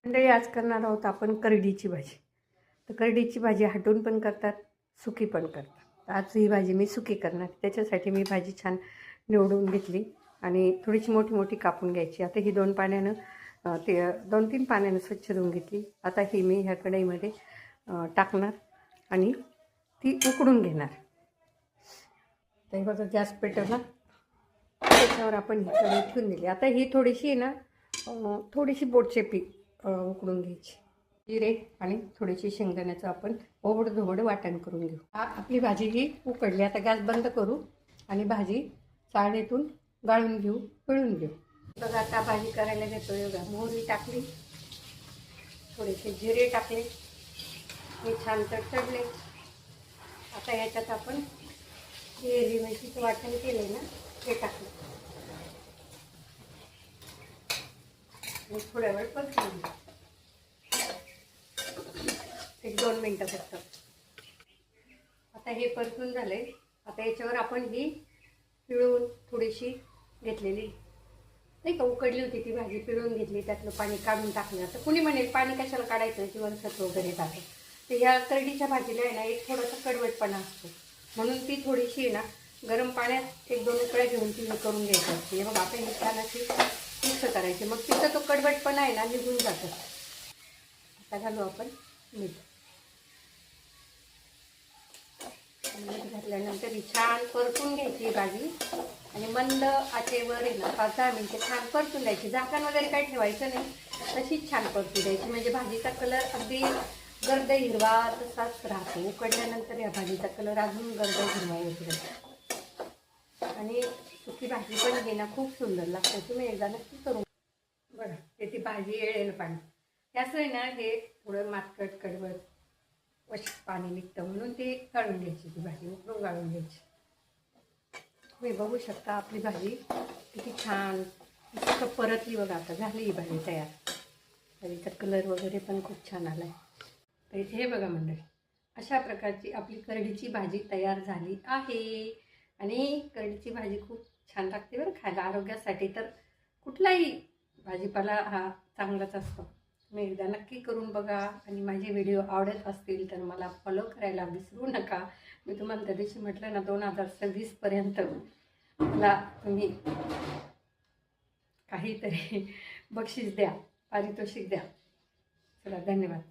मंडळी आज करणार आहोत आपण करडीची भाजी. तर करडीची भाजी हटून पण करतात, सुकी पण करतात. तर आज ही भाजी मी सुकी करणार. त्याच्यासाठी मी भाजी छान निवडून घेतली आणि थोडीशी मोठी मोठी कापून घ्यायची. आता ही 2 पाण्यानं ते 2-3 पाण्यानं स्वच्छ धुवून घेतली. आता ही मी ह्या कढईमध्ये टाकणार आणि ती उकडून घेणार. तर बघा गॅस पेटवला, त्याच्यावर आपण ही कढई ठेवून दिली. आता ही थोडीशी ना थोडीशी बोटचेपी उकडून घ्यायची. जिरे आणि थोडीशी शेंगदाण्याचं आपण ओबड-धोबड वाटण करून घेऊ. आपली भाजी ही उकडली. आता गॅस बंद करू आणि भाजी चाळणीतून गाळून घेऊ, पिळून घेऊ. बघा आता भाजी करायला घेतोय. बघा मोहरी टाकली, थोडेसे जिरे टाकले, हे छान तडतडले. आता याच्यात आपण हिरवी मिरचीचं वाटण केले ना ते टाकलं आणि थोड्या वेळ परतून घेऊ. 1-2 मिनटं फक्त. आता हे परतून झाले. आता याच्यावर आपण ही पिळून थोडीशी घेतलेली नाही का उकडली होती ती भाजी पिळून घेतली, त्यातलं पाणी काढून टाकलं. आता कुणी म्हणेल पाणी कशाला काढायचं, जीवनसत्व वगैरे टाकलं. तर ह्या करडीच्या भाजीला आहे ना एक थोडासा कडवटपणा असतो, म्हणून ती थोडीशी ना गरम पाण्यात 1-2 उकळ्या घेऊन ती हे करून घ्यायची असते. बघा आता ही छान अशी मिक्स करायची, मग तिचा तो कडवटपणा आहे ना निघून जातो. आता घालू आपण मीठ. मीठ घातल्यानंतर ही छान परतून घ्यायची भाजी आणि मंद आचेवर आहे ना 5-10 मिनिटं छान परतून द्यायची. झाकण वगैरे काही ठेवायचं नाही, तशीच छान परतून द्यायची. म्हणजे भाजीचा कलर अगदी गर्द हिरवा तसाच राहतो. उकडल्यानंतर या भाजीचा कलर अजून गर्द हिरवा येतो आणि सुकी भाजी पण हे ना खूप सुंदर लागते. तुम्ही एकदा नक्की करून बघा. ते ती भाजी येळेल पाणी त्याचं आहे ना हे थोडं मातकट कडवट पाणी निघतं, म्हणून ते गाळून घ्यायची. ती भाजी उकळून गाळून घ्यायची. तुम्ही बघू शकता आपली भाजी किती छान इतकं परतली. बघा आता झाली ही भाजी तयार. भाजीचा कलर वगैरे पण खूप छान आला आहे. तर इथे हे बघा मंडळी, अशा प्रकारची आपली करडीची भाजी तयार झाली आहे. आणि करडीची भाजी खूप छान लागते बरं खायला. आरोग्यासाठी तर कुठलाही भाजीपाला हा चांगलाच असतो. तुम्ही एकदा नक्की करून बघा आणि माझे व्हिडिओ आवडत असतील तर मला फॉलो करायला विसरू नका. मी तुम्हाला त्या दिवशी म्हटलं ना 2026पर्यंत मला तुम्ही काहीतरी बक्षीस द्या, पारितोषिक द्या. चला धन्यवाद.